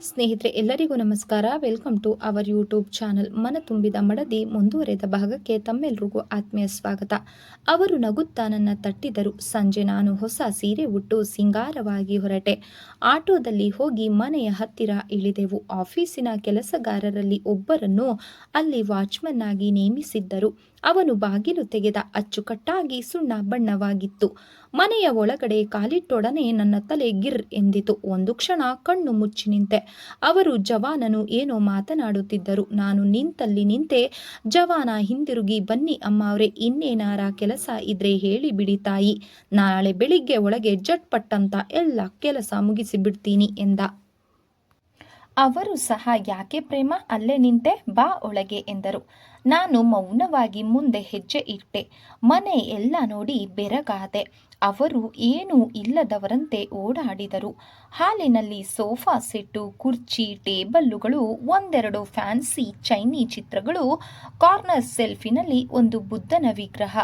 ಸ್ನೇಹಿತರೆ ಎಲ್ಲರಿಗೂ ನಮಸ್ಕಾರ. Welcome to our YouTube channel. ಮನ ತುಂಬಿದ ಮಡದಿ ಮುಂದುವರೆದ ಭಾಗಕ್ಕೆ ತಮ್ಮೆಲ್ಲರಿಗೂ ಆತ್ಮೀಯ ಸ್ವಾಗತ. ಅವರು ನಗುತ್ತಾ ನನ್ನ ತಟ್ಟಿದರು. ಸಂಜೆ ನಾನು ಹೊಸ ಸೀರೆ ಉಟ್ಟು ಸಿಂಗಾರವಾಗಿ ಹೊರಟೆ. ಆಟೋದಲ್ಲಿ ಹೋಗಿ ಮನೆಯ ಹತ್ತಿರ ಇಳಿದೆವು. ಆಫೀಸಿನ ಕೆಲಸಗಾರರಲ್ಲಿ ಒಬ್ಬರನ್ನು ಅಲ್ಲಿ ವಾಚ್ಮನ್ ಆಗಿ ನೇಮಿಸಿದ್ದರು. ಅವನು ಬಾಗಿಲು ತೆಗೆದ. ಅಚ್ಚುಕಟ್ಟಾಗಿ ಸುಣ್ಣ ಬಣ್ಣವಾಗಿತ್ತು. ಮನೆಯ ಒಳಗಡೆ ಕಾಲಿಟ್ಟೊಡನೆ ನನ್ನ ತಲೆ ಗಿರ್ ಎಂದಿತು. ಒಂದು ಕ್ಷಣ ಕಣ್ಣು ಮುಚ್ಚಿ ನಿಂತೆ. ಅವರು ಜವಾನನು ಏನೋ ಮಾತನಾಡುತ್ತಿದ್ದರು. ನಾನು ನಿಂತಲ್ಲಿ ನಿಂತೆ. ಜವಾನ ಹಿಂದಿರುಗಿ, ಬನ್ನಿ ಅಮ್ಮವ್ರೆ, ಇನ್ನೇನಾರ ಕೆಲಸ ಇದ್ರೆ ಹೇಳಿ ಬಿಡಿ ತಾಯಿ, ನಾಳೆ ಬೆಳಿಗ್ಗೆ ಒಳಗೆ ಜಟ್ಪಟ್ಟಂತ ಎಲ್ಲ ಕೆಲಸ ಮುಗಿಸಿ ಬಿಡ್ತೀನಿ ಎಂದ. ಅವರು ಸಹ ಯಾಕೆ ಪ್ರೇಮ ಅಲ್ಲೇ ನಿಂತೆ, ಬಾ ಒಳಗೆ ಎಂದರು. ನಾನು ಮೌನವಾಗಿ ಮುಂದೆ ಹೆಜ್ಜೆ ಇಟ್ಟೆ. ಮನೆ ಎಲ್ಲ ನೋಡಿ ಬೆರಗಾದೆ. ಅವರು ಏನೂ ಇಲ್ಲದವರಂತೆ ಓಡಾಡಿದರು. ಹಾಲಿನಲ್ಲಿ ಸೋಫಾ ಸೆಟ್ಟು, ಕುರ್ಚಿ, ಟೇಬಲ್ಲುಗಳು, ಒಂದೆರಡು ಫ್ಯಾನ್ಸಿ ಚೈನೀ ಚಿತ್ರಗಳು, ಕಾರ್ನರ್ ಸೆಲ್ಫಿನಲ್ಲಿ ಒಂದು ಬುದ್ಧನ ವಿಗ್ರಹ,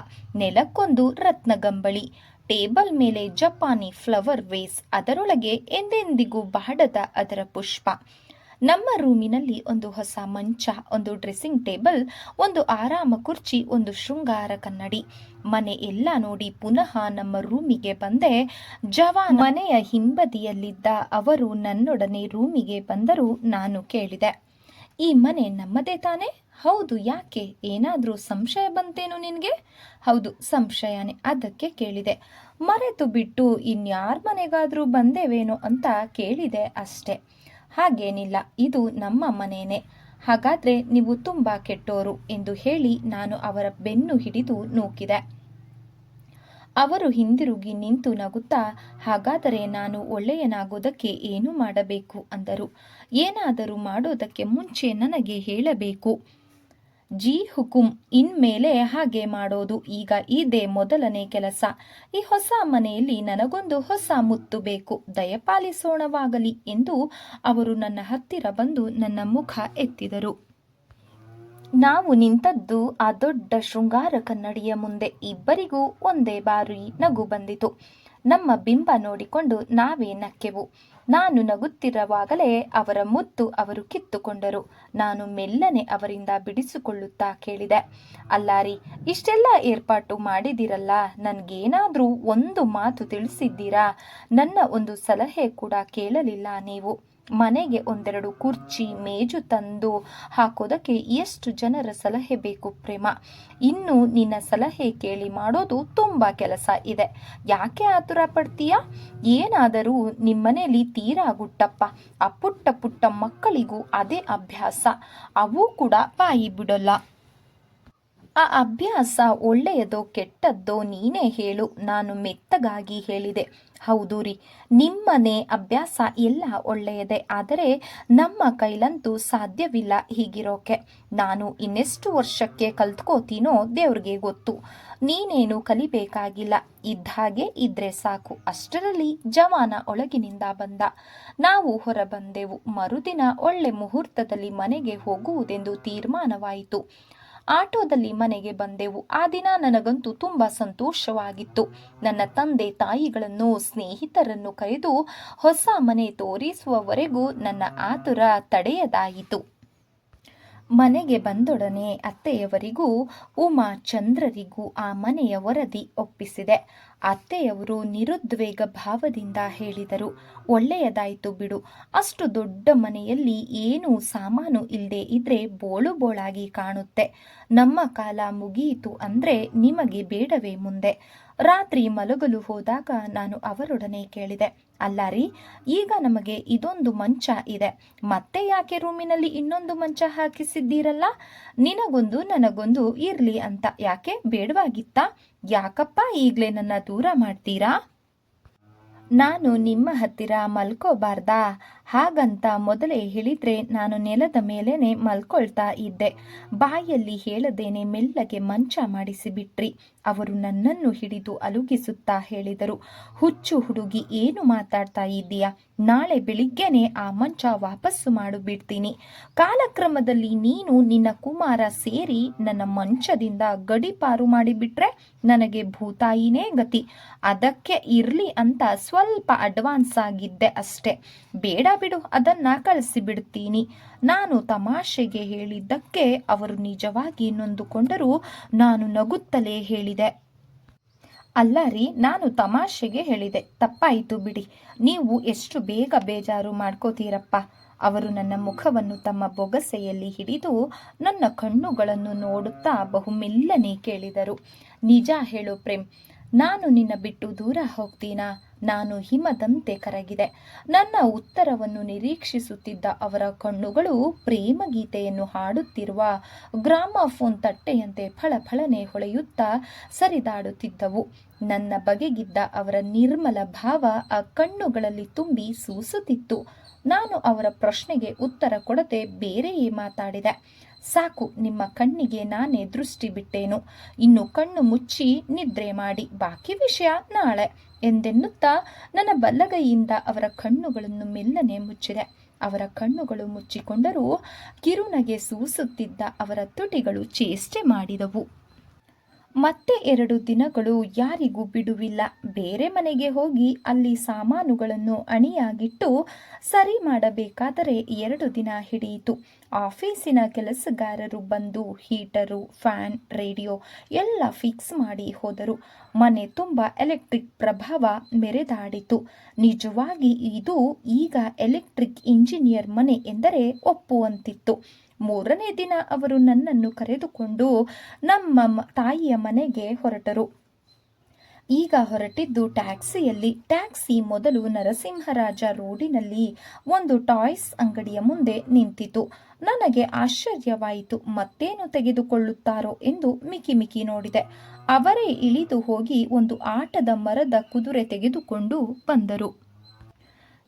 ನೆಲಕ್ಕೊಂದು ರತ್ನಗಂಬಳಿ, ಟೇಬಲ್ ಮೇಲೆ ಜಪಾನಿ ಫ್ಲವರ್ ವೇಸ್, ಅದರೊಳಗೆ ಎಂದೆಂದಿಗೂ ಬಾಡದ ಅದರ ಪುಷ್ಪ. ನಮ್ಮ ರೂಮಿನಲ್ಲಿ ಒಂದು ಹೊಸ ಮಂಚ, ಒಂದು ಡ್ರೆಸ್ಸಿಂಗ್ ಟೇಬಲ್, ಒಂದು ಆರಾಮ ಕುರ್ಚಿ, ಒಂದು ಶೃಂಗಾರ ಕನ್ನಡಿ. ಮನೆ ಎಲ್ಲ ನೋಡಿ ಪುನಃ ನಮ್ಮ ರೂಮಿಗೆ ಬಂದೆ. ಜವಾನ್ ಮನೆಯ ಹಿಂಬದಿಯಲ್ಲಿದ್ದ. ಅವರು ನನ್ನೊಡನೆ ರೂಮಿಗೆ ಬಂದರು. ನಾನು ಕೇಳಿದೆ, ಈ ಮನೆ ನಮ್ಮದೇ ತಾನೇ? ಹೌದು, ಯಾಕೆ, ಏನಾದರೂ ಸಂಶಯ ಬಂತೇನು ನಿನಗೆ? ಹೌದು, ಸಂಶಯನೇ, ಅದಕ್ಕೆ ಕೇಳಿದೆ. ಮರೆತು ಬಿಟ್ಟು ಇನ್ಯಾರ ಮನೆಗಾದರೂ ಬಂದೇವೇನೋ ಅಂತ ಕೇಳಿದೆ ಅಷ್ಟೆ. ಹಾಗೇನಿಲ್ಲ, ಇದು ನಮ್ಮ ಮನೇನೆ. ಹಾಗಾದ್ರೆ ನೀವು ತುಂಬಾ ಕೆಟ್ಟೋರು ಎಂದು ಹೇಳಿ ನಾನು ಅವರ ಬೆನ್ನು ಹಿಡಿದು ನೂಕಿದೆ. ಅವರು ಹಿಂದಿರುಗಿ ನಿಂತು ನಗುತ್ತಾ, ಹಾಗಾದರೆ ನಾನು ಒಳ್ಳೆಯನಾಗೋದಕ್ಕೆ ಏನು ಮಾಡಬೇಕು ಅಂದರು. ಏನಾದರೂ ಮಾಡೋದಕ್ಕೆ ಮುಂಚೆ ನನಗೆ ಹೇಳಬೇಕು. ಜಿ ಹುಕುಂ, ಇನ್ಮೇಲೆ ಹಾಗೆ ಮಾಡೋದು. ಈಗ ಇದೇ ಮೊದಲನೇ ಕೆಲಸ. ಈ ಹೊಸ ಮನೆಯಲ್ಲಿ ನನಗೊಂದು ಹೊಸ ಮುತ್ತು ಬೇಕು. ದಯಪಾಲಿಸೋಣವಾಗಲಿ ಎಂದು ಅವರು ನನ್ನ ಹತ್ತಿರ ಬಂದು ನನ್ನ ಮುಖ ಎತ್ತಿದರು. ನಾವು ನಿಂತದ್ದು ಆ ದೊಡ್ಡ ಶೃಂಗಾರ ಕನ್ನಡಿಯ ಮುಂದೆ. ಇಬ್ಬರಿಗೂ ಒಂದೇ ಬಾರಿ ನಗು ಬಂದಿತು. ನಮ್ಮ ಬಿಂಬ ನೋಡಿಕೊಂಡು ನಾವೇ ನಕ್ಕೆವು. ನಾನು ನಗುತ್ತಿರುವಾಗಲೇ ಅವರ ಮುತ್ತು ಅವರು ಕಿತ್ತುಕೊಂಡರು. ನಾನು ಮೆಲ್ಲನೆ ಅವರಿಂದ ಬಿಡಿಸಿಕೊಳ್ಳುತ್ತಾ ಕೇಳಿದೆ, ಅಲ್ಲಾರಿ, ಇಷ್ಟೆಲ್ಲ ಏರ್ಪಾಟು ಮಾಡಿದಿರಲ್ಲ, ನನ್ಗೇನಾದ್ರೂ ಒಂದು ಮಾತು ತಿಳಿಸಿದ್ದೀರಾ? ನನ್ನ ಒಂದು ಸಲಹೆ ಕೂಡ ಕೇಳಲಿಲ್ಲ ನೀವು. ಮನೆಗೆ ಒಂದೆರಡು ಕುರ್ಚಿ ಮೇಜು ತಂದು ಹಾಕೋದಕ್ಕೆ ಎಷ್ಟು ಜನರ ಸಲಹೆ ಬೇಕು ಪ್ರೇಮ? ಇನ್ನು ನಿನ್ನ ಸಲಹೆ ಕೇಳಿ ಮಾಡೋದು ತುಂಬಾ ಕೆಲಸ ಇದೆ. ಯಾಕೆ ಆತುರ ಪಡ್ತೀಯಾ? ಏನಾದರೂ ನಿಮ್ಮನೇಲಿ ತೀರಾ ಗುಟ್ಟಪ್ಪ. ಆ ಪುಟ್ಟ ಪುಟ್ಟ ಮಕ್ಕಳಿಗೂ ಅದೇ ಅಭ್ಯಾಸ. ಅವು ಕೂಡ ಬಾಯಿ ಬಿಡೋಲ್ಲ. ಆ ಅಭ್ಯಾಸ ಒಳ್ಳೆಯದೋ ಕೆಟ್ಟದ್ದೋ ನೀನೇ ಹೇಳು. ನಾನು ಮೆತ್ತಗಾಗಿ ಹೇಳಿದೆ, ಹೌದು ರೀ, ನಿಮ್ಮನೆ ಅಭ್ಯಾಸ ಎಲ್ಲ ಒಳ್ಳೆಯದೇ, ಆದರೆ ನಮ್ಮ ಕೈಲಂತೂ ಸಾಧ್ಯವಿಲ್ಲ ಹೀಗಿರೋಕೆ. ನಾನು ಇನ್ನೆಷ್ಟು ವರ್ಷಕ್ಕೆ ಕಲ್ತ್ಕೋತೀನೋ ದೇವ್ರಿಗೆ ಗೊತ್ತು. ನೀನೇನು ಕಲಿಬೇಕಾಗಿಲ್ಲ, ಇದ್ದಾಗೆ ಇದ್ರೆ ಸಾಕು. ಅಷ್ಟರಲ್ಲಿ ಜವಾನ ಒಳಗಿನಿಂದ ಬಂದ. ನಾವು ಹೊರ ಬಂದೆವು. ಮರುದಿನ ಒಳ್ಳೆ ಮುಹೂರ್ತದಲ್ಲಿ ಮನೆಗೆ ಹೋಗುವುದೆಂದು ತೀರ್ಮಾನವಾಯಿತು. ಆಟೋದಲ್ಲಿ ಮನೆಗೆ ಬಂದೆವು. ಆ ದಿನ ನನಗಂತೂ ತುಂಬಾ ಸಂತೋಷವಾಗಿತ್ತು. ನನ್ನ ತಂದೆ ತಾಯಿಗಳನ್ನು, ಸ್ನೇಹಿತರನ್ನು ಕರೆದು ಹೊಸ ಮನೆ ತೋರಿಸುವವರೆಗೂ ನನ್ನ ಆತುರ ತಡೆಯದಾಯಿತು. ಮನೆಗೆ ಬಂದೊಡನೆ ಅತ್ತೆಯವರಿಗೂ ಉಮಾ ಚಂದ್ರರಿಗೂ ಆ ಮನೆಯ ವರದಿ ಒಪ್ಪಿಸಿದೆ. ಅತ್ತೆಯವರು ನಿರುದ್ವೇಗ ಭಾವದಿಂದ ಹೇಳಿದರು, ಒಳ್ಳೆಯದಾಯಿತು ಬಿಡು. ಅಷ್ಟು ದೊಡ್ಡ ಮನೆಯಲ್ಲಿ ಏನೂ ಸಾಮಾನು ಇಲ್ಲದೆ ಇದ್ರೆ ಬೋಳು ಬೋಳಾಗಿ ಕಾಣುತ್ತೆ. ನಮ್ಮ ಕಾಲ ಮುಗಿಯಿತು ಅಂದ್ರೆ ನಿಮಗೆ ಬೇಡವೇ ಮುಂದೆ? ರಾತ್ರಿ ಮಲಗಲು ಹೋದಾಗ ನಾನು ಅವರೊಡನೆ ಕೇಳಿದೆ, ಅಲ್ಲಾರಿ, ಈಗ ನಮಗೆ ಇದೊಂದು ಮಂಚ ಇದೆ, ಮತ್ತೆ ಯಾಕೆ ರೂಮಿನಲ್ಲಿ ಇನ್ನೊಂದು ಮಂಚ ಹಾಕಿಸಿದ್ದೀರಲ್ಲ? ನಿನಗೊಂದು ನನಗೊಂದು ಇರ್ಲಿ ಅಂತ ಯಾಕೆ ಬೇಡವಾಗಿತ್ತಾ? ಯಾಕಪ್ಪ ಈಗ್ಲೇ ನನ್ನ ದೂರ ಮಾಡ್ತೀರಾ? ನಾನು ನಿಮ್ಮ ಹತ್ತಿರ ಮಲ್ಕೋಬಾರ್ದಾ? ಹಾಗಂತ ಮೊದಲೇ ಹೇಳಿದ್ರೆ ನಾನು ನೆಲದ ಮೇಲೇನೆ ಮಲ್ಕೊಳ್ತಾ ಇದ್ದೆ. ಬಾಯಲ್ಲಿ ಹೇಳದೇನೆ ಮೆಲ್ಲಗೆ ಮಂಚ ಮಾಡಿಸಿಬಿಟ್ರಿ. ಅವರು ನನ್ನನ್ನು ಹಿಡಿದು ಅಲುಗಿಸುತ್ತಾ ಹೇಳಿದರು, ಹುಚ್ಚು ಹುಡುಗಿ, ಏನು ಮಾತಾಡ್ತಾ ಇದ್ದೀಯಾ? ನಾಳೆ ಬೆಳಿಗ್ಗೆನೆ ಆ ಮಂಚ ವಾಪಸ್ಸು ಮಾಡಿಬಿಡ್ತೀನಿ. ಕಾಲಕ್ರಮದಲ್ಲಿ ನೀನು ನಿನ್ನ ಕುಮಾರ ಸೇರಿ ನನ್ನ ಮಂಚದಿಂದ ಗಡಿಪಾರು ಮಾಡಿಬಿಟ್ರೆ ನನಗೆ ಭೂತಾಯಿನೇ ಗತಿ. ಅದಕ್ಕೆ ಇರ್ಲಿ ಅಂತ ಸ್ವಲ್ಪ ಅಡ್ವಾನ್ಸ್ ಆಗಿದ್ದೆ ಅಷ್ಟೆ. ಬೇಡ ಬಿಡು, ಅದನ್ನ ಕಳಿಸಿಬಿಡ್ತೀನಿ. ನಾನು ತಮಾಷೆಗೆ ಹೇಳಿದ್ದಕ್ಕೆ ಅವರು ನಿಜವಾಗಿ ನೊಂದುಕೊಂಡರೂ ನಾನು ನಗುತ್ತಲೇ ಹೇಳಿದೆ, ಅಲ್ಲ ರೀ, ನಾನು ತಮಾಷೆಗೆ ಹೇಳಿದೆ, ತಪ್ಪಾಯಿತು ಬಿಡಿ. ನೀವು ಎಷ್ಟು ಬೇಗ ಬೇಜಾರು ಮಾಡ್ಕೋತೀರಪ್ಪ. ಅವರು ನನ್ನ ಮುಖವನ್ನು ತಮ್ಮ ಬೊಗಸೆಯಲ್ಲಿ ಹಿಡಿದು ನನ್ನ ಕಣ್ಣುಗಳನ್ನು ನೋಡುತ್ತಾ ಬಹುಮೆಲ್ಲನೆ ಕೇಳಿದರು, ನಿಜ ಹೇಳು ಪ್ರೇಮ್, ನಾನು ನಿನ್ನ ಬಿಟ್ಟು ದೂರ ಹೋಗ್ತೀನಾ? ನಾನು ಹಿಮದಂತೆ ಕರಗಿದೆ. ನನ್ನ ಉತ್ತರವನ್ನು ನಿರೀಕ್ಷಿಸುತ್ತಿದ್ದ ಅವರ ಕಣ್ಣುಗಳು ಪ್ರೇಮಗೀತೆಯನ್ನು ಹಾಡುತ್ತಿರುವ ಗ್ರಾಮಾಫೋನ್ ತಟ್ಟೆಯಂತೆ ಫಳಫಳನೆ ಹೊಳೆಯುತ್ತಾ ಸರಿದಾಡುತ್ತಿದ್ದವು. ನನ್ನ ಬಗೆಗಿದ್ದ ಅವರ ನಿರ್ಮಲ ಭಾವ ಆ ಕಣ್ಣುಗಳಲ್ಲಿ ತುಂಬಿ ಸೂಸುತ್ತಿತ್ತು. ನಾನು ಅವರ ಪ್ರಶ್ನೆಗೆ ಉತ್ತರ ಕೊಡದೆ ಬೇರೆಯೇ ಮಾತಾಡಿದೆ. ಸಾಕು, ನಿಮ್ಮ ಕಣ್ಣಿಗೆ ನಾನೇ ದೃಷ್ಟಿ ಬಿಟ್ಟೇನು. ಇನ್ನು ಕಣ್ಣು ಮುಚ್ಚಿ ನಿದ್ರೆ ಮಾಡಿ, ಬಾಕಿ ವಿಷಯ ನಾಳೆ ಎಂದೆನ್ನುತ್ತಾ ನನ್ನ ಬಲ್ಲಗೈಯಿಂದ ಅವರ ಕಣ್ಣುಗಳನ್ನು ಮೆಲ್ಲನೆ ಮುಚ್ಚಿದೆ. ಅವರ ಕಣ್ಣುಗಳು ಮುಚ್ಚಿಕೊಂಡರೂ ಕಿರುನಗೆ ಸೂಸುತ್ತಿದ್ದ ಅವರ ತುಟಿಗಳು ಚೇಷ್ಟೆ ಮಾಡಿದವು. ಮತ್ತೆ 2 ದಿನಗಳು ಯಾರಿಗೂ ಬಿಡುವಿಲ್ಲ. ಬೇರೆ ಮನೆಗೆ ಹೋಗಿ ಅಲ್ಲಿ ಸಾಮಾನುಗಳನ್ನು ಅಣಿಯಾಗಿಟ್ಟು ಸರಿ ಮಾಡಬೇಕಾದರೆ 2 ದಿನ ಹಿಡಿಯಿತು. ಆಫೀಸಿನ ಕೆಲಸಗಾರರು ಬಂದು ಹೀಟರು, ಫ್ಯಾನ್, ರೇಡಿಯೋ ಎಲ್ಲ ಫಿಕ್ಸ್ ಮಾಡಿ ಹೋದರು. ಮನೆ ತುಂಬ ಎಲೆಕ್ಟ್ರಿಕ್ ಪ್ರಭಾವ ಮೆರೆದಾಡಿತು. ನಿಜವಾಗಿ ಇದು ಈಗ ಎಲೆಕ್ಟ್ರಿಕ್ ಇಂಜಿನಿಯರ್ ಮನೆ ಎಂದರೆ ಒಪ್ಪುವಂತಿತ್ತು. 3ನೇ ದಿನ ಅವರು ನನ್ನನ್ನು ಕರೆದುಕೊಂಡು ನಮ್ಮ ತಾಯಿಯ ಮನೆಗೆ ಹೊರಟರು. ಈಗ ಹೊರಟಿದ್ದು ಟ್ಯಾಕ್ಸಿಯಲ್ಲಿ. ಟ್ಯಾಕ್ಸಿ ಮೊದಲು ನರಸಿಂಹರಾಜ ರೋಡಿನಲ್ಲಿ ಒಂದು ಟಾಯ್ಸ್ ಅಂಗಡಿಯ ಮುಂದೆ ನಿಂತಿತು. ನನಗೆ ಆಶ್ಚರ್ಯವಾಯಿತು. ಮತ್ತೇನು ತೆಗೆದುಕೊಳ್ಳುತ್ತಾರೋ ಎಂದು ಮಿಕಿ ನೋಡಿದೆ. ಅವರೇ ಇಳಿದು ಹೋಗಿ ಒಂದು ಆಟದ ಮರದ ಕುದುರೆ ತೆಗೆದುಕೊಂಡು ಬಂದರು.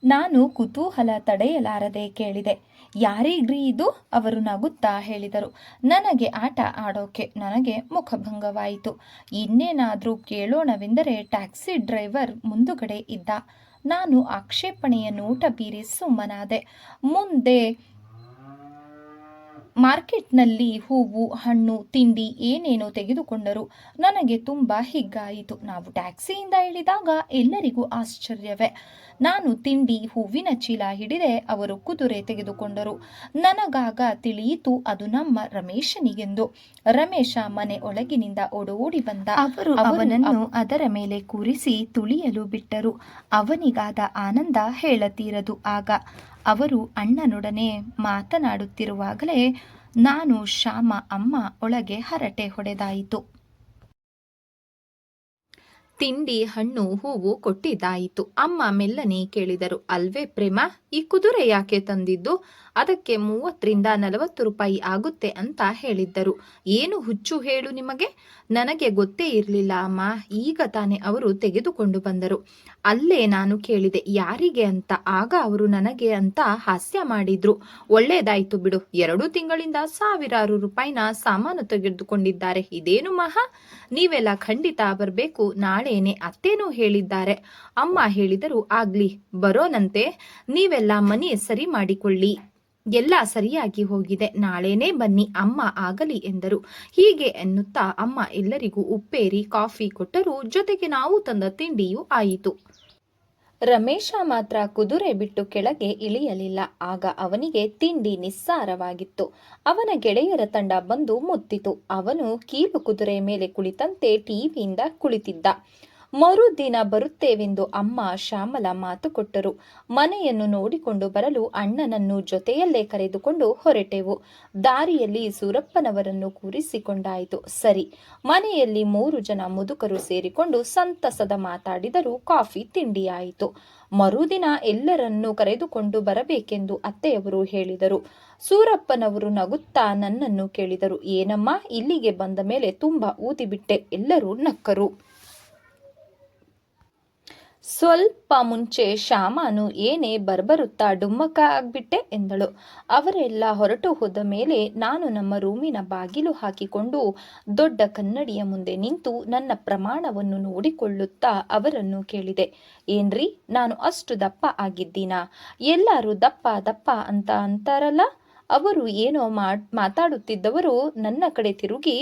ನಾನು ಕುತೂಹಲ ತಡೆಯಲಾರದೆ ಕೇಳಿದೆ, ಯಾರಿಗ್ರಿ ಇದು? ಅವರು ನಗುತ್ತಾ ಹೇಳಿದರು, ನನಗೆ ಆಟ ಆಡೋಕೆ. ನನಗೆ ಮುಖಭಂಗವಾಯಿತು. ಇನ್ನೇನಾದರೂ ಕೇಳೋಣವೆಂದರೆ ಟ್ಯಾಕ್ಸಿ ಡ್ರೈವರ್ ಮುಂದುಗಡೆ ಇದ್ದ. ನಾನು ಆಕ್ಷೇಪಣೆಯ ನೋಟ ಬೀರಿ ಸುಮ್ಮನಾದೆ. ಮುಂದೆ ಮಾರ್ಕೆಟ್ನಲ್ಲಿ ಹೂವು, ಹಣ್ಣು, ತಿಂಡಿ ಏನೇನೋ ತೆಗೆದುಕೊಂಡರು. ನನಗೆ ತುಂಬ ಹಿಗ್ಗಾಯಿತು. ನಾವು ಟ್ಯಾಕ್ಸಿಯಿಂದ ಇಳಿದಾಗ ಎಲ್ಲರಿಗೂ ಆಶ್ಚರ್ಯವೇ. ನಾನು ತಿಂಡಿ, ಹೂವಿನ ಚೀಲ ಹಿಡಿದೆ. ಅವರು ಕುದುರೆ ತೆಗೆದುಕೊಂಡರು. ನನಗಾಗ ತಿಳಿಯಿತು ಅದು ನಮ್ಮ ರಮೇಶನಿಗೆಂದು. ರಮೇಶ ಮನೆ ಒಳಗಿನಿಂದ ಓಡೋಡಿ ಬಂದ. ಅವರು ಅವನನ್ನು ಅದರ ಮೇಲೆ ಕೂರಿಸಿ ತುಳಿಯಲು ಬಿಟ್ಟರು. ಅವನಿಗಾದ ಆನಂದ ಹೇಳತೀರದು. ಆಗ ಅವರು ಅಣ್ಣನೊಡನೆ ಮಾತನಾಡುತ್ತಿರುವಾಗಲೇ ನಾನು, ಶ್ಯಾಮ, ಅಮ್ಮ ಒಳಗೆ ಹರಟೆ ಹೊಡೆದಾಯಿತು. ತಿಂಡಿ, ಹಣ್ಣು, ಹೂವು ಕೊಟ್ಟಿದ್ದಾಯಿತು. ಅಮ್ಮ ಮೆಲ್ಲನೆ ಕೇಳಿದರು, ಅಲ್ವೇ ಪ್ರೇಮ, ಈ ಕುದುರೆ ಯಾಕೆ ತಂದಿದ್ದು? ಅದಕ್ಕೆ 30-40 ರೂಪಾಯಿ ಆಗುತ್ತೆ ಅಂತ ಹೇಳಿದ್ದರು. ಏನು ಹುಚ್ಚು ಹೇಳು ನಿಮಗೆ? ನನಗೆ ಗೊತ್ತೇ ಇರಲಿಲ್ಲ ಅಮ್ಮ. ಈಗ ತಾನೇ ಅವರು ತೆಗೆದುಕೊಂಡು ಬಂದರು. ಅಲ್ಲೇ ನಾನು ಕೇಳಿದೆ ಯಾರಿಗೆ ಅಂತ. ಆಗ ಅವರು ನನಗೆ ಅಂತ ಹಾಸ್ಯ ಮಾಡಿದ್ರು. ಒಳ್ಳೇದಾಯ್ತು ಬಿಡು, 2 ತಿಂಗಳಿಂದ ಸಾವಿರಾರು ರೂಪಾಯಿನ ಸಾಮಾನು ತೆಗೆದುಕೊಂಡಿದ್ದಾರೆ. ಇದೇನು ಮಹಾ? ನೀವೆಲ್ಲ ಖಂಡಿತ ಬರಬೇಕು. ನಾಳೆನೆ ಅತ್ತೇನೂ ಹೇಳಿದ್ದಾರೆ. ಅಮ್ಮ ಹೇಳಿದರು, ಆಗ್ಲಿ ಬರೋನಂತೆ. ನೀವೆಲ್ಲ ಮನೆ ಸರಿ ಮಾಡಿಕೊಳ್ಳಿ. ಎಲ್ಲ ಸರಿಯಾಗಿ ಹೋಗಿದೆ, ನಾಳೆನೇ ಬನ್ನಿ ಅಮ್ಮ ಆಗಲಿ ಎಂದರು. ಹೀಗೆ ಎನ್ನುತ್ತಾ ಅಮ್ಮ ಎಲ್ಲರಿಗೂ ಉಪ್ಪೇರಿ ಕಾಫಿ ಕೊಟ್ಟರು. ಜೊತೆಗೆ ನಾವು ತಂದ ತಿಂಡಿಯೂ ಆಯಿತು. ರಮೇಶ ಮಾತ್ರ ಕುದುರೆ ಬಿಟ್ಟು ಕೆಳಗೆ ಇಳಿಯಲಿಲ್ಲ. ಆಗ ಅವನಿಗೆ ತಿಂಡಿ ನಿಸ್ಸಾರವಾಗಿತ್ತು. ಅವನ ಗೆಳೆಯರ ತಂಡ ಬಂದು ಮುತ್ತಿತು. ಅವನು ಕೀಲು ಕುದುರೆ ಮೇಲೆ ಕುಳಿತಂತೆ ಟಿವಿಯಿಂದ ಕುಳಿತಿದ್ದ. ಮರುದಿನ ಬರುತ್ತೇವೆಂದು ಅಮ್ಮ ಶ್ಯಾಮಲ ಮಾತು ಕೊಟ್ಟರು. ಮನೆಯನ್ನು ನೋಡಿಕೊಂಡು ಬರಲು ಅಣ್ಣನನ್ನು ಜೊತೆಯಲ್ಲೇ ಕರೆದುಕೊಂಡು ಹೊರಟೆವು. ದಾರಿಯಲ್ಲಿ ಸೂರಪ್ಪನವರನ್ನು ಕೂರಿಸಿಕೊಂಡಾಯಿತು. ಸರಿ, ಮನೆಯಲ್ಲಿ 3 ಜನ ಮುದುಕರು ಸೇರಿಕೊಂಡು ಸಂತಸದ ಮಾತಾಡಿದರು. ಕಾಫಿ, ತಿಂಡಿಯಾಯಿತು. ಮರುದಿನ ಎಲ್ಲರನ್ನೂ ಕರೆದುಕೊಂಡು ಬರಬೇಕೆಂದು ಅತ್ತೆಯವರು ಹೇಳಿದರು. ಸೂರಪ್ಪನವರು ನಗುತ್ತಾ ನನ್ನನ್ನು ಕೇಳಿದರು, ಏನಮ್ಮ, ಇಲ್ಲಿಗೆ ಬಂದ ಮೇಲೆ ತುಂಬ ಊದಿಬಿಟ್ಟೆ. ಎಲ್ಲರೂ ನಕ್ಕರು. ಸ್ವಲ್ಪ ಮುಂಚೆ ಶ್ಯಾಮನು ಏನೇ ಬರ್ಬರುತ್ತಾ ಡುಮ್ಮಕ್ಕ ಆಗ್ಬಿಟ್ಟೆ ಎಂದಳು. ಅವರೆಲ್ಲ ಹೊರಟು ಹೋದ ಮೇಲೆ ನಾನು ನಮ್ಮ ರೂಮಿನ ಬಾಗಿಲು ಹಾಕಿಕೊಂಡು ದೊಡ್ಡ ಕನ್ನಡಿಯ ಮುಂದೆ ನಿಂತು ನನ್ನ ಪ್ರಮಾಣವನ್ನು ನೋಡಿಕೊಳ್ಳುತ್ತಾ ಅವರನ್ನು ಕೇಳಿದೆ, ಏನ್ರಿ, ನಾನು ಅಷ್ಟು ದಪ್ಪ ಆಗಿದ್ದೀನಾ? ಎಲ್ಲರೂ ದಪ್ಪ ದಪ್ಪ ಅಂತ ಅಂತಾರಲ್ಲ, ಅವರು ಏನೋ ಮಾತಾಡುತ್ತಿದ್ದವರು ನನ್ನ ಕಡೆ ತಿರುಗಿ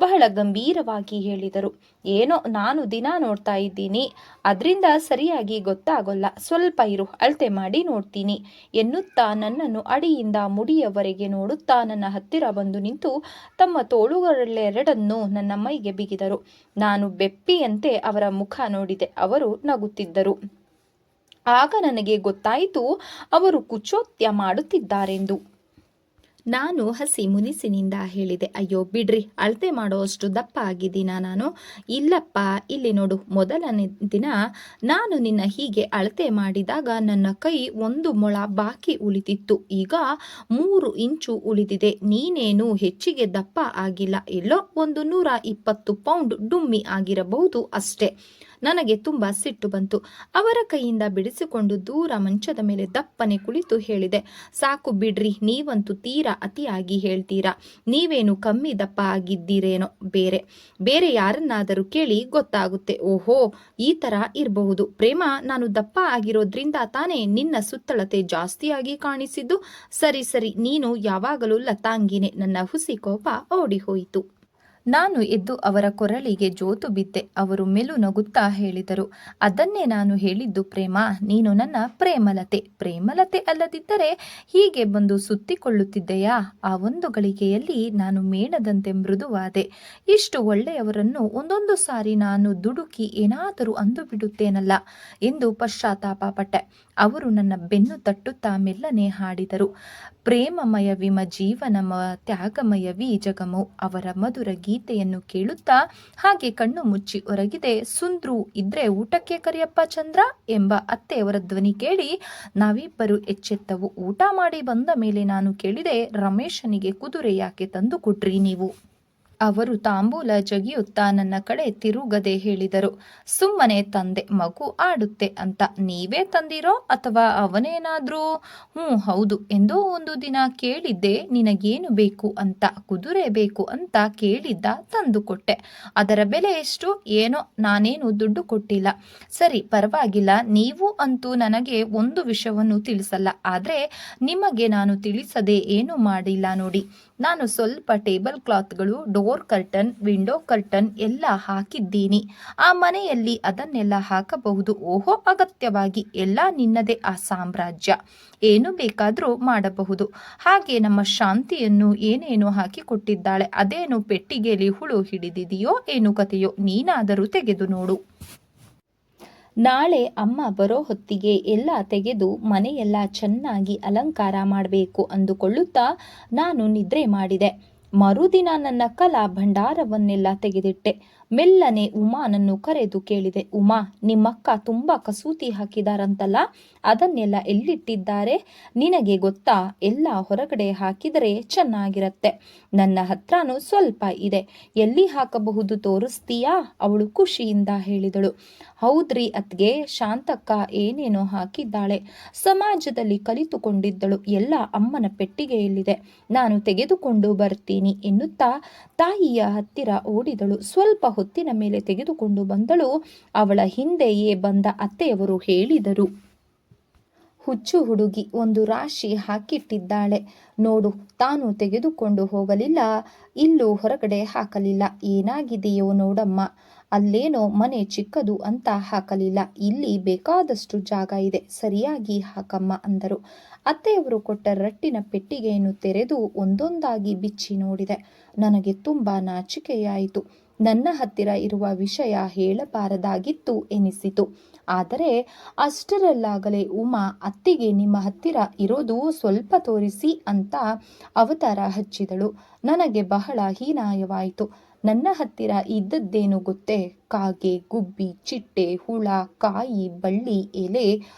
ಬಹಳ ಗಂಭೀರವಾಗಿ ಹೇಳಿದರು. ಏನೋ ನಾನು ದಿನ ನೋಡ್ತಾ ಇದ್ದೀನಿ, ಅದರಿಂದ ಸರಿಯಾಗಿ ಗೊತ್ತಾಗೋಲ್ಲ, ಸ್ವಲ್ಪ ಇರು, ಅಳತೆ ಮಾಡಿ ನೋಡ್ತೀನಿ ಎನ್ನುತ್ತಾ ನನ್ನನ್ನು ಅಡಿಯಿಂದ ಮುಡಿಯವರೆಗೆ ನೋಡುತ್ತಾ ನನ್ನ ಹತ್ತಿರ ಬಂದು ನಿಂತು ತಮ್ಮ ತೋಳುಗಳೆರಡನ್ನೂ ನನ್ನ ಮೈಗೆ ಬಿಗಿದರು. ನಾನು ಬೆಪ್ಪಿಯಂತೆ ಅವರ ಮುಖ ನೋಡಿದೆ. ಅವರು ನಗುತ್ತಿದ್ದರು. ಆಗ ನನಗೆ ಗೊತ್ತಾಯಿತು ಅವರು ಕುಚೋದ್ಯ ಮಾಡುತ್ತಿದ್ದಾರೆಂದು. ನಾನು ಹಸಿ ಮುನಿಸಿನಿಂದ ಹೇಳಿದೆ, ಅಯ್ಯೋ ಬಿಡ್ರಿ, ಅಳತೆ ಮಾಡೋಷ್ಟು ದಪ್ಪ ಆಗಿದ್ದೀನಾ ನಾನು? ಇಲ್ಲಪ್ಪ, ಇಲ್ಲಿ ನೋಡು, ಮೊದಲನೇ ದಿನ ನಾನು ನಿನ್ನ ಹೀಗೆ ಅಳತೆ ಮಾಡಿದಾಗ ನನ್ನ ಕೈ 1 ಮೊಳ ಬಾಕಿ ಉಳಿದಿತ್ತು, ಈಗ 3 ಇಂಚು ಉಳಿದಿದೆ. ನೀನೇನು ಹೆಚ್ಚಿಗೆ ದಪ್ಪ ಆಗಿಲ್ಲ, ಎಲ್ಲೋ 120 ಪೌಂಡ್ ಡುಮ್ಮಿ ಆಗಿರಬಹುದು ಅಷ್ಟೇ. ನನಗೆ ತುಂಬ ಸಿಟ್ಟು ಬಂತು. ಅವರ ಕೈಯಿಂದ ಬಿಡಿಸಿಕೊಂಡು ದೂರ ಮಂಚದ ಮೇಲೆ ದಪ್ಪನೆ ಕುಳಿತು ಹೇಳಿದೆ, ಸಾಕು ಬಿಡ್ರಿ, ನೀವಂತೂ ತೀರಾ ಅತಿಯಾಗಿ ಹೇಳ್ತೀರಾ. ನೀವೇನು ಕಮ್ಮಿ ದಪ್ಪ ಆಗಿದ್ದೀರೇನೋ? ಬೇರೆ ಯಾರನ್ನಾದರೂ ಕೇಳಿ ಗೊತ್ತಾಗುತ್ತೆ. ಓಹೋ, ಈ ಥರ ಇರಬಹುದು. ಪ್ರೇಮ, ನಾನು ದಪ್ಪ ಆಗಿರೋದ್ರಿಂದ ತಾನೇ ನಿನ್ನ ಸುತ್ತಳತೆ ಜಾಸ್ತಿಯಾಗಿ ಕಾಣಿಸಿದ್ದು. ಸರಿ, ನೀನು ಯಾವಾಗಲೂ ಲತಾಂಗಿನೇ. ನನ್ನ ಹುಸಿ ಕೋಪ ಓಡಿ ಹೋಯಿತು. ನಾನು ಎದ್ದು ಅವರ ಕೊರಳಿಗೆ ಜೋತು ಬಿದ್ದೆ. ಅವರು ಮೆಲು ನಗುತ್ತಾ ಹೇಳಿದರು, ಅದನ್ನೇ ನಾನು ಹೇಳಿದ್ದು ಪ್ರೇಮ, ನೀನು ನನ್ನ ಪ್ರೇಮಲತೆ ಅಲ್ಲದಿದ್ದರೆ ಹೀಗೆ ಬಂದು ಸುತ್ತಿಕೊಳ್ಳುತ್ತಿದ್ದೆಯಾ? ಆ ಒಂದು ಗಳಿಗೆಯಲ್ಲಿ ನಾನು ಮೇಣದಂತೆ ಮೃದುವಾದೆ. ಇಷ್ಟು ಒಳ್ಳೆಯವರನ್ನು ಒಂದೊಂದು ಸಾರಿ ನಾನು ದುಡುಕಿ ಏನಾದರೂ ಅಂದು ಬಿಡುತ್ತೇನಲ್ಲ ಎಂದು ಪಶ್ಚಾತ್ತಾಪ ಪಟ್ಟೆ. ಅವರು ನನ್ನ ಬೆನ್ನು ತಟ್ಟುತ್ತಾ ಮೆಲ್ಲನೆ ಹಾಡಿದರು, ಪ್ರೇಮಮಯವಿಮ ಜೀವನಮ ತ್ಯಾಗಮಯವೀ ಜಗಮೋ. ಅವರ ಮಧುರ ಗೀತೆಯನ್ನು ಕೇಳುತ್ತಾ ಹಾಗೆ ಕಣ್ಣು ಮುಚ್ಚಿ ಹೊರಗಿದೆ. ಸುಂದ್ರು ಇದ್ರೆ ಊಟಕ್ಕೆ ಕರಿಯಪ್ಪ ಚಂದ್ರ ಎಂಬ ಅತ್ತೆಯವರ ಧ್ವನಿ ಕೇಳಿ ನಾವಿಬ್ಬರು ಎಚ್ಚೆತ್ತವು. ಊಟ ಮಾಡಿ ಬಂದ ಮೇಲೆ ನಾನು ಕೇಳಿದೆ, ರಮೇಶನಿಗೆ ಕುದುರೆ ಯಾಕೆ ತಂದು ಕೊಟ್ರಿ ನೀವು? ಅವರು ತಾಂಬೂಲ ಜಗಿಯುತ್ತಾ ನನ್ನ ಕಡೆ ತಿರುಗದೆ ಹೇಳಿದರು, ಸುಮ್ಮನೆ ತಂದೆ, ಮಗು ಆಡುತ್ತೆ ಅಂತ. ನೀವೇ ತಂದಿರೋ ಅಥವಾ ಅವನೇನಾದ್ರೂ? ಹೌದು, ಎಂದೋ ಒಂದು ದಿನ ಕೇಳಿದ್ದೆ, ನಿನಗೇನು ಬೇಕು ಅಂತ. ಕುದುರೆ ಬೇಕು ಅಂತ ಕೇಳಿದ್ದ, ತಂದು ಕೊಟ್ಟೆ. ಅದರ ಬೆಲೆ ಎಷ್ಟು? ಏನೋ, ನಾನೇನು ದುಡ್ಡು ಕೊಟ್ಟಿಲ್ಲ. ಸರಿ, ಪರವಾಗಿಲ್ಲ. ನೀವು ಅಂತೂ ನನಗೆ ಒಂದು ವಿಷಯವನ್ನು ತಿಳಿಸಲ್ಲ, ಆದರೆ ನಿಮಗೆ ನಾನು ತಿಳಿಸದೆ ಏನು ಮಾಡಿಲ್ಲ ನೋಡಿ. ನಾನು ಸ್ವಲ್ಪ ಟೇಬಲ್ ಕ್ಲಾತ್ಗಳು, ಡೋರ್ ಕರ್ಟನ್, ವಿಂಡೋ ಕರ್ಟನ್ ಎಲ್ಲ ಹಾಕಿದ್ದೀನಿ. ಆ ಮನೆಯಲ್ಲಿ ಅದನ್ನೆಲ್ಲ ಹಾಕಬಹುದು. ಓಹೋ, ಅಗತ್ಯವಾಗಿ ಎಲ್ಲ ನಿನ್ನದೇ ಆ ಸಾಮ್ರಾಜ್ಯ. ಏನು ಬೇಕಾದರೂ ಮಾಡಬಹುದು. ಹಾಗೆ ನಮ್ಮ ಶಾಂತಿಯನ್ನು ಏನೇನು ಹಾಕಿಕೊಟ್ಟಿದ್ದಾಳೆ. ಅದೇನು ಪೆಟ್ಟಿಗೆಯಲ್ಲಿ ಹುಳು ಹಿಡಿದಿದೆಯೋ ಏನು ಕಥೆಯೋ, ನೀನಾದರೂ ತೆಗೆದು ನೋಡು. ನಾಳೆ ಅಮ್ಮ ಬರೋ ಹೊತ್ತಿಗೆ ಎಲ್ಲ ತೆಗೆದು ಮನೆಯೆಲ್ಲ ಚೆನ್ನಾಗಿ ಅಲಂಕಾರ ಮಾಡಬೇಕು ಅಂದುಕೊಳ್ಳುತ್ತಾ ನಾನು ನಿದ್ರೆ ಮಾಡಿದೆ. ಮರುದಿನ ನನ್ನ ಕಲಾ ಭಂಡಾರವನ್ನೆಲ್ಲ ತೆಗೆದಿಟ್ಟೆ. ಮೆಲ್ಲನೆ ಉಮಾನನ್ನು ಕರೆದು ಕೇಳಿದೆ, ಉಮಾ, ನಿಮ್ಮಕ್ಕ ತುಂಬ ಕಸೂತಿ ಹಾಕಿದಾರಂತಲ್ಲ, ಅದನ್ನೆಲ್ಲ ಎಲ್ಲಿಟ್ಟಿದ್ದಾರೆ? ನಿನಗೆ ಗೊತ್ತಾ? ಎಲ್ಲ ಹೊರಗಡೆ ಹಾಕಿದರೆ ಚೆನ್ನಾಗಿರತ್ತೆ. ನನ್ನ ಹತ್ರನೂ ಸ್ವಲ್ಪ ಇದೆ, ಎಲ್ಲಿ ಹಾಕಬಹುದು ತೋರಿಸ್ತೀಯಾ? ಅವಳು ಖುಷಿಯಿಂದ ಹೇಳಿದಳು. ಹೌದ್ರಿ ಅತ್ಗೆ, ಶಾಂತಕ್ಕ ಏನೇನೋ ಹಾಕಿದ್ದಾಳೆ. ಸಮಾಜದಲ್ಲಿ ಕಲಿತುಕೊಂಡಿದ್ದಳು. ಎಲ್ಲ ಅಮ್ಮನ ಪೆಟ್ಟಿಗೆಯಲ್ಲಿದೆ, ನಾನು ತೆಗೆದುಕೊಂಡು ಬರ್ತೀನಿ ಎನ್ನುತ್ತಾ ತಾಯಿಯ ಹತ್ತಿರ ಓಡಿದಳು. ಸ್ವಲ್ಪ ಹೊತ್ತಿನ ಮೇಲೆ ತೆಗೆದುಕೊಂಡು ಬಂದಳು. ಅವಳ ಹಿಂದೆಯೇ ಬಂದ ಅತ್ತೆಯವರು ಹೇಳಿದರು, ಹುಚ್ಚು ಹುಡುಗಿ, ಒಂದು ರಾಶಿ ಹಾಕಿಟ್ಟಿದ್ದಾಳೆ ನೋಡು. ತಾನು ತೆಗೆದುಕೊಂಡು ಹೋಗಲಿಲ್ಲ, ಇಲ್ಲೂ ಹೊರಗಡೆ ಹಾಕಲಿಲ್ಲ. ಏನಾಗಿದೆಯೋ ನೋಡಮ್ಮ. ಅಲ್ಲೇನೋ ಮನೆ ಚಿಕ್ಕದು ಅಂತ ಹಾಕಲಿಲ್ಲ, ಇಲ್ಲಿ ಬೇಕಾದಷ್ಟು ಜಾಗ ಇದೆ, ಸರಿಯಾಗಿ ಹಾಕಮ್ಮ ಅಂದರು. ಅತ್ತೆಯವರು ಕೊಟ್ಟ ರಟ್ಟಿನ ಪೆಟ್ಟಿಗೆಯನ್ನು ತೆರೆದು ಒಂದೊಂದಾಗಿ ಬಿಚ್ಚಿ ನೋಡಿದೆ. ನನಗೆ ತುಂಬ ನಾಚಿಕೆಯಾಯಿತು. ನನ್ನ ಹತ್ತಿರ ಇರುವ ವಿಷಯ ಹೇಳಬಾರದಾಗಿತ್ತು ಎನಿಸಿತು. ಆದರೆ ಅಷ್ಟರಲ್ಲಾಗಲೇ ಉಮಾ, ಅತ್ತಿಗೆ ನಿಮ್ಮ ಹತ್ತಿರ ಇರೋದು ಸ್ವಲ್ಪ ತೋರಿಸಿ ಅಂತ ಅವತಾರ ಹಚ್ಚಿದಳು. ನನಗೆ ಬಹಳ ಹೀನಾಯವಾಯಿತು. ನನ್ನ ಹತ್ತಿರ ಇದ್ದದ್ದೇನು ಗೊತ್ತೇ? ಕಾಗೆ, ಗುಬ್ಬಿ, ಚಿಟ್ಟೆ, ಹುಳ, ಕಾಯಿ, ಬಳ್ಳಿ, ಎಲೆ,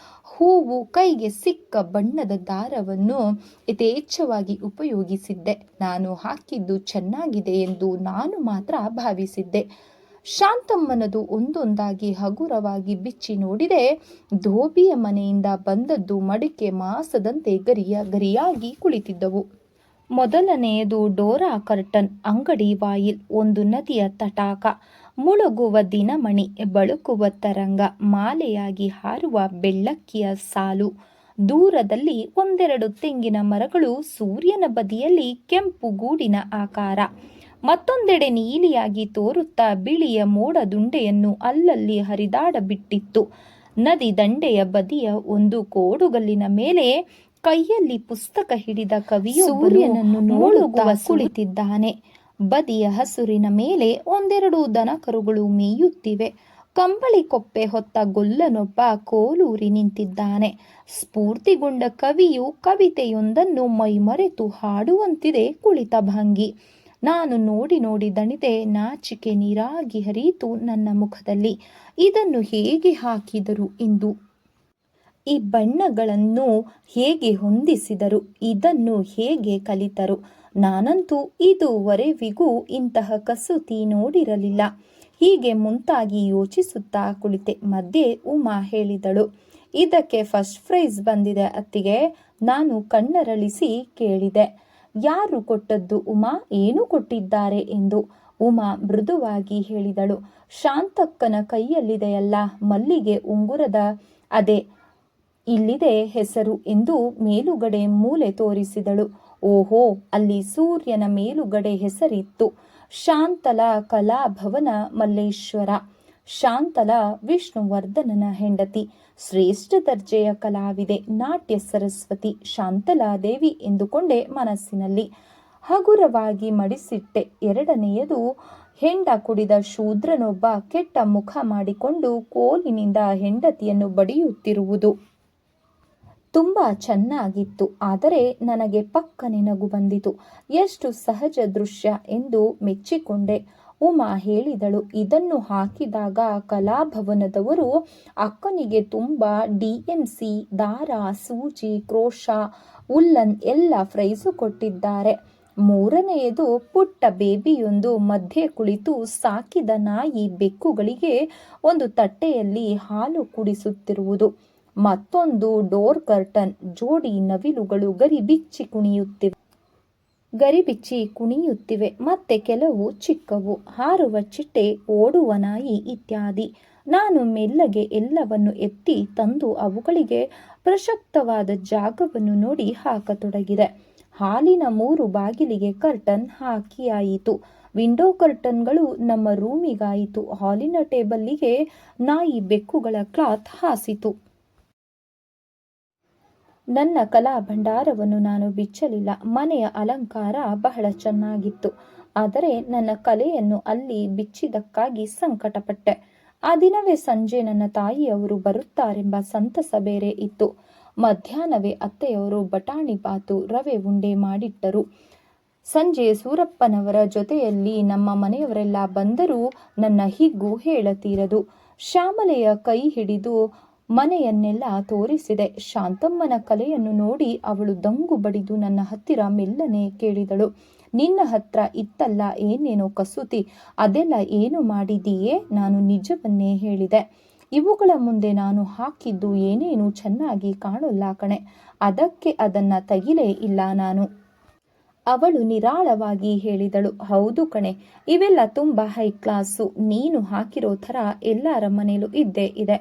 ಹೂವು, ಕೈಗೆ ಸಿಕ್ಕ ಬಣ್ಣದ ದಾರವನ್ನು ಯಥೇಚ್ಛವಾಗಿ ಉಪಯೋಗಿಸಿದ್ದೆ. ನಾನು ಹಾಕಿದ್ದು ಚೆನ್ನಾಗಿದೆ ಎಂದು ನಾನು ಮಾತ್ರ ಭಾವಿಸಿದ್ದೆ. ಶಾಂತಮ್ಮನದು ಒಂದೊಂದಾಗಿ ಹಗುರವಾಗಿ ಬಿಚ್ಚಿ ನೋಡಿದೆ. ಧೋಬಿಯ ಮನೆಯಿಂದ ಬಂದದ್ದು ಮಡಿಕೆ ಮಾಸದಂತೆ ಗರಿಯಾಗಿ ಕುಳಿತಿದ್ದವು. ಮೊದಲನೆಯದು ಡೋರಾ ಕರ್ಟನ್, ಅಂಗಡಿ ವಾಯಿಲ್, ಒಂದು ನದಿಯ ತಟಾಕ, ಮುಳುಗುವ ದಿನಮಣಿ, ಬಳುಕುವ ತರಂಗ, ಮಾಲೆಯಾಗಿ ಹಾರುವ ಬೆಳ್ಳಕ್ಕಿಯ ಸಾಲು, ದೂರದಲ್ಲಿ ಒಂದೆರಡು ತೆಂಗಿನ ಮರಗಳು, ಸೂರ್ಯನ ಬದಿಯಲ್ಲಿ ಕೆಂಪು ಗೂಡಿನ ಆಕಾರ. ಮತ್ತೊಂದೆಡೆ ನೀಲಿಯಾಗಿ ತೋರುತ್ತಾ ಬಿಳಿಯ ಮೋಡ ದುಂಡೆಯನ್ನು ಅಲ್ಲಲ್ಲಿ ಹರಿದಾಡಬಿಟ್ಟಿತ್ತು. ನದಿ ದಂಡೆಯ ಬದಿಯ ಒಂದು ಕೋಡುಗಲ್ಲಿನ ಮೇಲೆ ಕೈಯಲ್ಲಿ ಪುಸ್ತಕ ಹಿಡಿದ ಕವಿಯು ಸೂರ್ಯನನ್ನು ನೋಡುತ್ತಾ ಕುಳಿತಿದ್ದಾನೆ. ಬದಿಯ ಹಸುರಿನ ಮೇಲೆ ಒಂದೆರಡು ದನಕರುಗಳು ಮೇಯುತ್ತಿವೆ. ಕಂಬಳಿ ಕೊಪ್ಪೆ ಹೊತ್ತ ಗೊಲ್ಲನೊಬ್ಬ ಕೋಲೂರಿ ನಿಂತಿದ್ದಾನೆ. ಸ್ಫೂರ್ತಿಗೊಂಡ ಕವಿಯು ಕವಿತೆಯೊಂದನ್ನು ಮೈಮರೆತು ಹಾಡುವಂತಿದೆ ಕುಳಿತ ಭಂಗಿ. ನಾನು ನೋಡಿ ನೋಡಿ ದಣಿದೆ. ನಾಚಿಕೆ ನೀರಾಗಿ ಹರಿಯಿತು ನನ್ನ ಮುಖದಲ್ಲಿ. ಇದನ್ನು ಹೇಗೆ ಹಾಕಿದರು ಎಂದು, ಈ ಬಣ್ಣಗಳನ್ನು ಹೇಗೆ ಹೊಂದಿಸಿದರು, ಇದನ್ನು ಹೇಗೆ ಕಲಿತರು? ನಾನಂತೂ ಇದುವರೆವಿಗೂ ಇಂತಹ ಕಸೂತಿ ನೋಡಿರಲಿಲ್ಲ. ಹೀಗೆ ಮುಂತಾಗಿ ಯೋಚಿಸುತ್ತಾ ಕುಳಿತೆ. ಮಧ್ಯೆ ಉಮಾ ಹೇಳಿದಳು, ಇದಕ್ಕೆ ಫಸ್ಟ್ ಪ್ರೈಸ್ ಬಂದಿದೆ ಅತ್ತಿಗೆ. ನಾನು ಕಣ್ಣರಳಿಸಿ ಕೇಳಿದೆ, ಯಾರು ಕೊಟ್ಟದ್ದು ಉಮಾ, ಏನು ಕೊಟ್ಟಿದ್ದಾರೆ ಎಂದು. ಉಮಾ ಮೃದುವಾಗಿ ಹೇಳಿದಳು, ಶಾಂತಕ್ಕನ ಕೈಯಲ್ಲಿದೆಯಲ್ಲ ಮಲ್ಲಿಗೆ ಉಂಗುರದ, ಅದೇ ಇಲ್ಲಿದೆ ಹೆಸರು ಎಂದು ಮೇಲುಗಡೆ ಮೂಲೆ ತೋರಿಸಿದಳು. ಓಹೋ, ಅಲ್ಲಿ ಸೂರ್ಯನ ಮೇಲುಗಡೆ ಹೆಸರಿತ್ತು, ಶಾಂತಲಾ ಕಲಾಭವನ ಮಲ್ಲೇಶ್ವರ. ಶಾಂತಲಾ ವಿಷ್ಣುವರ್ಧನನ ಹೆಂಡತಿ, ಶ್ರೇಷ್ಠ ದರ್ಜೆಯ ಕಲಾವಿದೆ, ನಾಟ್ಯ ಸರಸ್ವತಿ ಶಾಂತಲಾದೇವಿ ಎಂದುಕೊಂಡೆ ಮನಸ್ಸಿನಲ್ಲಿ. ಹಗುರವಾಗಿ ಮಡಿಸಿಟ್ಟೆ. ಎರಡನೆಯದು, ಹೆಂಡ ಕುಡಿದ ಶೂದ್ರನೊಬ್ಬ ಕೆಟ್ಟ ಮುಖ ಮಾಡಿಕೊಂಡು ಕೋಲಿನಿಂದ ಹೆಂಡತಿಯನ್ನು ಬಡಿಯುತ್ತಿರುವುದು. ತುಂಬಾ ಚೆನ್ನಾಗಿತ್ತು. ಆದರೆ ನನಗೆ ಪಕ್ಕನೆ ನಗು ಬಂದಿತು. ಎಷ್ಟು ಸಹಜ ದೃಶ್ಯ ಎಂದು ಮೆಚ್ಚಿಕೊಂಡೆ. ಉಮಾ ಹೇಳಿದಳು, ಇದನ್ನು ಹಾಕಿದಾಗ ಕಲಾಭವನದವರು ಅಕ್ಕನಿಗೆ ತುಂಬ DMC, ದಾರ, ಸೂಜಿ, ಕ್ರೋಶ, ಉಲ್ಲನ್ ಎಲ್ಲ ಪ್ರೈಸು ಕೊಟ್ಟಿದ್ದಾರೆ. ಮೂರನೆಯದು, ಪುಟ್ಟ ಬೇಬಿಯೊಂದು ಮಧ್ಯೆ ಕುಳಿತು ಸಾಕಿದ ನಾಯಿ ಬೆಕ್ಕುಗಳಿಗೆ ಒಂದು ತಟ್ಟೆಯಲ್ಲಿ ಹಾಲು ಕುಡಿಸುತ್ತಿರುವುದು. ಮತ್ತೊಂದು ಡೋರ್ ಕರ್ಟನ್, ಜೋಡಿ ನವಿಲುಗಳು ಗರಿಬಿಚ್ಚಿ ಕುಣಿಯುತ್ತಿವೆ. ಮತ್ತೆ ಕೆಲವು ಚಿಕ್ಕವು, ಹಾರುವ ಚಿಟ್ಟೆ, ಓಡುವ ನಾಯಿ ಇತ್ಯಾದಿ. ನಾನು ಮೆಲ್ಲಗೆ ಎಲ್ಲವನ್ನು ಎತ್ತಿ ತಂದು ಅವುಗಳಿಗೆ ಪ್ರಸಕ್ತವಾದ ಜಾಗವನ್ನು ನೋಡಿ ಹಾಕತೊಡಗಿದೆ. ಹಾಲಿನ 3 ಬಾಗಿಲಿಗೆ ಕರ್ಟನ್ ಹಾಕಿಯಾಯಿತು. ವಿಂಡೋ ಕರ್ಟನ್ಗಳು ನಮ್ಮ ರೂಮಿಗಾಯಿತು. ಹಾಲಿನ ಟೇಬಲ್ಲಿಗೆ ನಾಯಿ ಬೆಕ್ಕುಗಳ ಕ್ಲಾತ್ ಹಾಸಿತು. ನನ್ನ ಕಲಾ ಭಂಡಾರವನ್ನು ನಾನು ಬಿಚ್ಚಲಿಲ್ಲ. ಮನೆಯ ಅಲಂಕಾರ ಬಹಳ ಚೆನ್ನಾಗಿತ್ತು. ಆದರೆ ನನ್ನ ಕಲೆಯನ್ನು ಅಲ್ಲಿ ಬಿಚ್ಚಿದ್ದಕ್ಕಾಗಿ ಸಂಕಟಪಟ್ಟೆ. ಆ ದಿನವೇ ಸಂಜೆ ನನ್ನ ತಾಯಿಯವರು ಬರುತ್ತಾರೆಂಬ ಸಂತಸ ಬೇರೆ ಇತ್ತು. ಮಧ್ಯಾಹ್ನವೇ ಅತ್ತೆಯವರು ಬಟಾಣಿ ಬಾತು, ರವೆ ಉಂಡೆ ಮಾಡಿಟ್ಟರು. ಸಂಜೆ ಸೂರಪ್ಪನವರ ಜೊತೆಯಲ್ಲಿ ನಮ್ಮ ಮನೆಯವರೆಲ್ಲ ಬಂದರೂ ನನ್ನ ಹಿಗ್ಗು ಹೇಳತೀರದು. ಶ್ಯಾಮಲೆಯ ಕೈ ಹಿಡಿದು ಮನೆಯನ್ನೆಲ್ಲ ತೋರಿಸಿದೆ. ಶಾಂತಮ್ಮನ ಕಲೆಯನ್ನು ನೋಡಿ ಅವಳು ದಂಗು ಬಡಿದು ನನ್ನ ಹತ್ತಿರ ಮೆಲ್ಲನೆ ಕೇಳಿದಳು, ನಿನ್ನ ಹತ್ರ ಇತ್ತಲ್ಲ ಏನೇನೋ ಕಸೂತಿ, ಅದೆಲ್ಲ ಏನು ಮಾಡಿದೀಯೇ? ನಾನು ನಿಜವನ್ನೇ ಹೇಳಿದೆ. ಇವುಗಳ ಮುಂದೆ ನಾನು ಹಾಕಿದ್ದು ಏನೇನು ಚೆನ್ನಾಗಿ ಕಾಣೋಲ್ಲ ಕಣೆ, ಅದಕ್ಕೆ ಅದನ್ನ ತೆಗಿಲೇ ಇಲ್ಲ ನಾನು. ಅವಳು ನಿರಾಳವಾಗಿ ಹೇಳಿದಳು, ಹೌದು ಕಣೆ, ಇವೆಲ್ಲ ತುಂಬಾ ಹೈ ಕ್ಲಾಸು. ನೀನು ಹಾಕಿರೋ ಥರ ಎಲ್ಲರ ಮನೇಲೂ ಇದ್ದೇ ಇದೆ.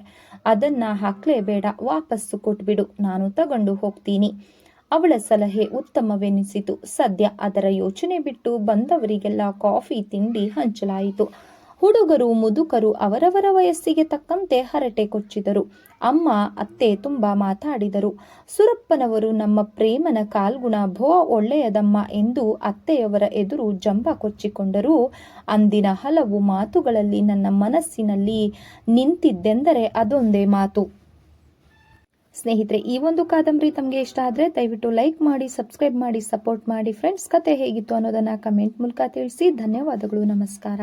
ಅದನ್ನ ಹಾಕ್ಲೇಬೇಡ, ವಾಪಸ್ಸು ಕೊಟ್ಬಿಡು, ನಾನು ತಗೊಂಡು ಹೋಗ್ತೀನಿ. ಅವಳ ಸಲಹೆ ಉತ್ತಮವೆನಿಸಿತು. ಸದ್ಯ ಅದರ ಯೋಚನೆ ಬಿಟ್ಟು ಬಂದವರಿಗೆಲ್ಲ ಕಾಫಿ ತಿಂಡಿ ಹಂಚಲಾಯಿತು. ಹುಡುಗರು ಮುದುಕರು ಅವರವರ ವಯಸ್ಸಿಗೆ ತಕ್ಕಂತೆ ಹರಟೆ ಕೊಚ್ಚಿದರು. ಅಮ್ಮ ಅತ್ತೆ ತುಂಬಾ ಮಾತಾಡಿದರು. ಸುರಪ್ಪನವರು ನಮ್ಮ ಪ್ರೇಮನ ಕಾಲ್ಗುಣ ಭೋ ಒಳ್ಳೆಯದಮ್ಮ ಎಂದು ಅತ್ತೆಯವರ ಎದುರು ಜಂಬ ಕೊಚ್ಚಿಕೊಂಡರು. ಅಂದಿನ ಹಲವು ಮಾತುಗಳಲ್ಲಿ ನನ್ನ ಮನಸ್ಸಿನಲ್ಲಿ ನಿಂತಿದ್ದೆಂದರೆ ಅದೊಂದೇ ಮಾತು. ಸ್ನೇಹಿತರೆ, ಈ ಒಂದು ಕಾದಂಬರಿ ತಮಗೆ ಇಷ್ಟ ಆದರೆ ದಯವಿಟ್ಟು ಲೈಕ್ ಮಾಡಿ, ಸಬ್ಸ್ಕ್ರೈಬ್ ಮಾಡಿ, ಸಪೋರ್ಟ್ ಮಾಡಿ. ಫ್ರೆಂಡ್ಸ್, ಕತೆ ಹೇಗಿತ್ತು ಅನ್ನೋದನ್ನ ಕಮೆಂಟ್ ಮೂಲಕ ತಿಳಿಸಿ. ಧನ್ಯವಾದಗಳು. ನಮಸ್ಕಾರ.